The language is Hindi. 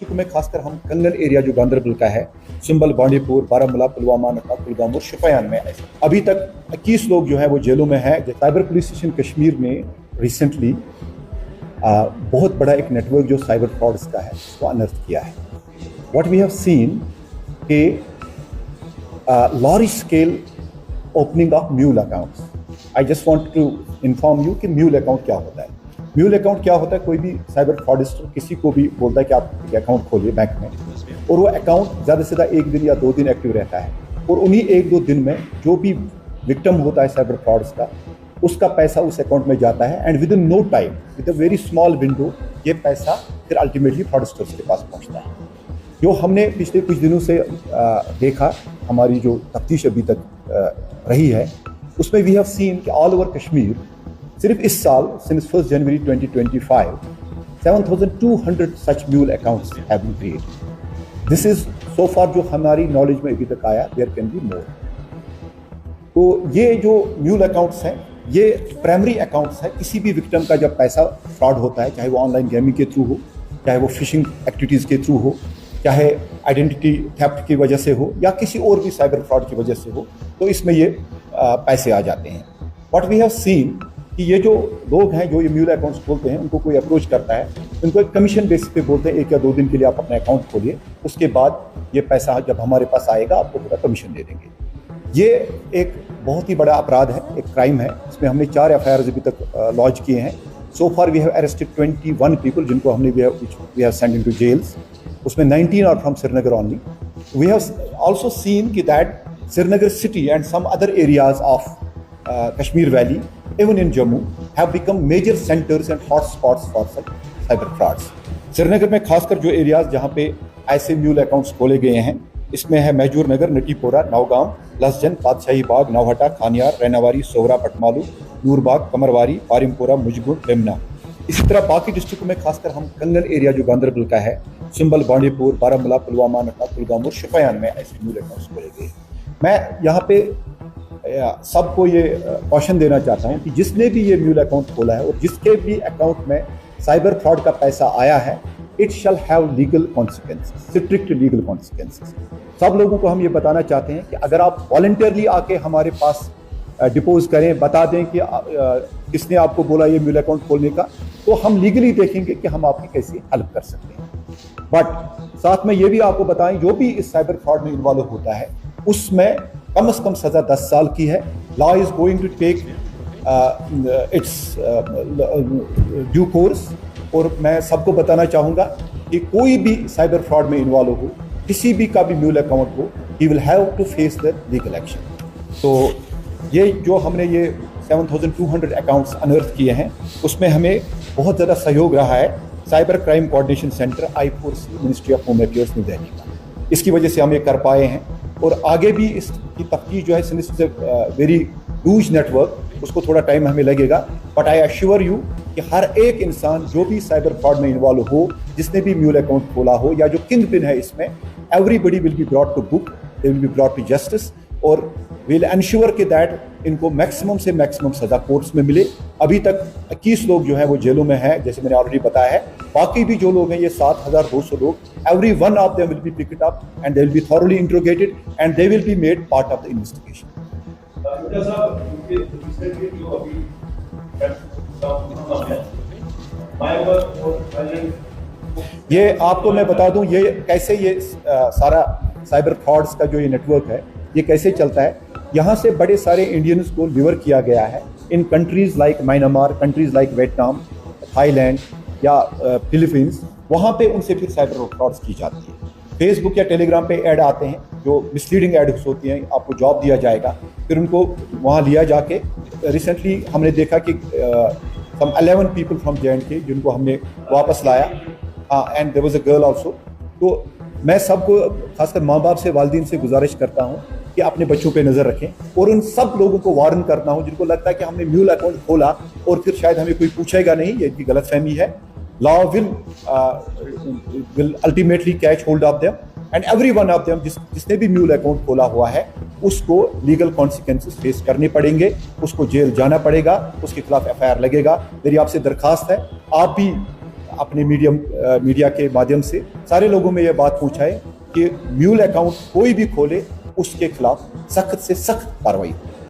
डिस्ट्रिक्ट में खासकर हम कंगन एरिया जो गांधरबल का है, संबल, बांडीपुर, बारामूला, पुलवामा, नशा, कुलगाम और शोपियान में अभी तक 21 लोग जो हैं वो जेलों में हैं। साइबर पुलिस स्टेशन कश्मीर ने रिसेंटली बहुत बड़ा एक नेटवर्क जो साइबर फ्रॉड्स का है उसको अनर्थ किया है। व्हाट वी हैव सीन के large scale opening of mule accounts. I just want to inform you कि mule account क्या होता है। म्यूल अकाउंट क्या होता है? कोई भी साइबर फ्रॉडिस्टर किसी को भी बोलता है कि आप एक अकाउंट खोलिए बैंक में, और वो अकाउंट ज़्यादा से ज़्यादा 1 दिन या 2 दिन एक्टिव रहता है, और उन्हीं 1-2 दिन में जो भी विक्टिम होता है साइबर फ्रॉड्स का, उसका पैसा उस अकाउंट में जाता है, and within no time, with a very small window, ये पैसा फिर अल्टीमेटली फ्रॉडिस्टर्स के पास पहुँचता है। जो हमने पिछले कुछ दिनों से देखा, हमारी जो तफ्तीश अभी तक रही है, उसमें वी हैव सीन कि ऑल ओवर कश्मीर सिर्फ इस साल since 1 January 2025 7,200 such mule accounts have been created. This is so far जो हमारी नॉलेज में अभी तक आया, देयर कैन बी मोर। तो ये जो म्यूल अकाउंट्स हैं, ये प्राइमरी अकाउंट्स हैं। किसी भी विक्टिम का जब पैसा फ्रॉड होता है, चाहे वो ऑनलाइन गेमिंग के थ्रू हो, चाहे वो फिशिंग एक्टिविटीज़ के थ्रू हो, चाहे आइडेंटिटी थेफ्ट की वजह से हो, या किसी और भी साइबर फ्रॉड की वजह से हो, तो इसमें ये पैसे आ जाते हैं। व्हाट वी हैव सीन कि ये जो लोग हैं जो ये म्यूल अकाउंट्स खोलते हैं, उनको कोई अप्रोच करता है, उनको एक कमीशन बेसिस पे बोलते हैं 1 या 2 दिन के लिए आप अपना अकाउंट खोलिए, उसके बाद ये पैसा जब हमारे पास आएगा आपको पूरा कमीशन दे देंगे। ये एक बहुत ही बड़ा अपराध है, एक क्राइम है। इसमें हमने 4 FIRs अभी तक लॉन्च किए हैं। So far we have arrested 21 people जिनको हमने we have send into jails. उसमें 19 are from Srinagar only. We have also seen कि that Srinagar city and some other areas of Kashmir valley, even in Jammu, have become major centers and hot spots for such cyber frauds. Srinagar में खासकर जो एरियाज जहाँ पे ऐसे म्यूल अकाउंट्स खोले गए हैं, इसमें है मैजूर नगर, नटीपोरा, नौगाम, लसजन, बादशाही बाग, नौहटा, खानियार, रैनावारी, सोहरा, पटमालू, नूरबाग, कमरवारी, पारिमपुरा, मुजगुर, बेमना। इसी तरह बाकी डिस्ट्रिक्ट में खासकर हम कंगन एरिया जो गांधरबल का है, संबल, बांडीपुर, बारामूला, पुलवामा, नशा, कुलगाम और शोपियान में ऐसे म्यूल अकाउंट्स खोले गए। मैं यहाँ पे सबको ये कॉशन देना चाहता हूँ कि जिसने भी ये म्यूल अकाउंट खोला है और जिसके भी अकाउंट में साइबर फ्रॉड का पैसा आया है, it shall have legal consequences, strict legal consequences. सब लोगों को हम ये बताना चाहते हैं कि अगर आप वॉलंटियरली आके हमारे पास डिपोज करें, बता दें कि किसने आपको बोला ये म्यूल अकाउंट खोलने का, तो हम लीगली देखेंगे कि हम आपकी कैसे हेल्प कर सकते हैं। बट साथ में ये भी आपको बताएं, जो भी इस साइबर फ्रॉड में इन्वॉल्व होता है उसमें कम से कम सज़ा 10 साल की है। Law is going to take its due course. और मैं सबको बताना चाहूँगा कि कोई भी साइबर फ्रॉड में इन्वॉल्व हो, किसी भी का भी म्यूल अकाउंट हो, he will have to face the legal action. तो ये जो हमने ये 7,200 अकाउंट्स अनर्थ किए हैं, उसमें हमें बहुत ज़्यादा सहयोग रहा है cyber crime coordination centre I4C, ministry of home affairs, new Delhi का। इसकी वजह से हम ये कर पाए हैं, और आगे भी इसकी तफ्तीश जो है, since it's a very huge network, उसको थोड़ा टाइम हमें लगेगा। बट आई अश्योर यू कि हर एक इंसान जो भी साइबर फ्रॉड में इन्वॉल्व हो, जिसने भी म्यूल अकाउंट खोला हो, या जो किंग पिन है इसमें, everybody will be brought to book, they will be brought to justice, और विल एंश्योर कि दैट इनको मैक्सिमम से मैक्सिमम सज़ा कोर्ट्स में मिले। अभी तक 21 लोग जो हैं वो जेलों में हैं, जैसे मैंने ऑलरेडी बताया है। बाकी भी जो लोग हैं, ये 7,200 लोग, every one of them will be picked up and they will be thoroughly interrogated and they will be made part of the investigation. ये आपको मैं बता दूं, ये कैसे ये सारा साइबर फ्रॉड्स का जो ये नेटवर्क है, ये कैसे चलता है। यहाँ से बड़े सारे इंडियंस को लिवर किया गया है in countries like Myanmar, countries like Vietnam, Thailand या फिलीपींस। वहाँ पे उनसे फिर साइबर फ्रॉड्स की जाती है। फेसबुक या टेलीग्राम पे ऐड आते हैं जो मिसलीडिंग एड्स होती हैं, आपको जॉब दिया जाएगा, फिर उनको वहाँ लिया जाके, रिसेंटली हमने देखा कि सम 11 पीपल फ्रॉम J&K जिनको हमने वापस लाया, and there was a girl also. तो मैं सबको, खासकर माँ बाप से, वालिदैन से गुजारिश करता हूँ कि अपने बच्चों पे नज़र रखें, और उन सब लोगों को वार्न करना हो जिनको लगता है कि हमने म्यूल अकाउंट खोला और फिर शायद हमें कोई पूछेगा नहीं, ये इनकी गलतफहमी है। Law will ultimately catch hold of them, and every one of them, जिसने भी म्यूल अकाउंट खोला हुआ है, उसको लीगल कॉन्सिक्वेंसेस फेस करने पड़ेंगे, उसको जेल जाना पड़ेगा, उसके खिलाफ FIR लगेगा। मेरी आपसे दरखास्त है, आप भी अपने मीडिया के माध्यम से सारे लोगों में ये बात पहुंचाए कि म्यूल अकाउंट कोई भी खोले उसके खिलाफ सख्त से सख्त कार्रवाई हो।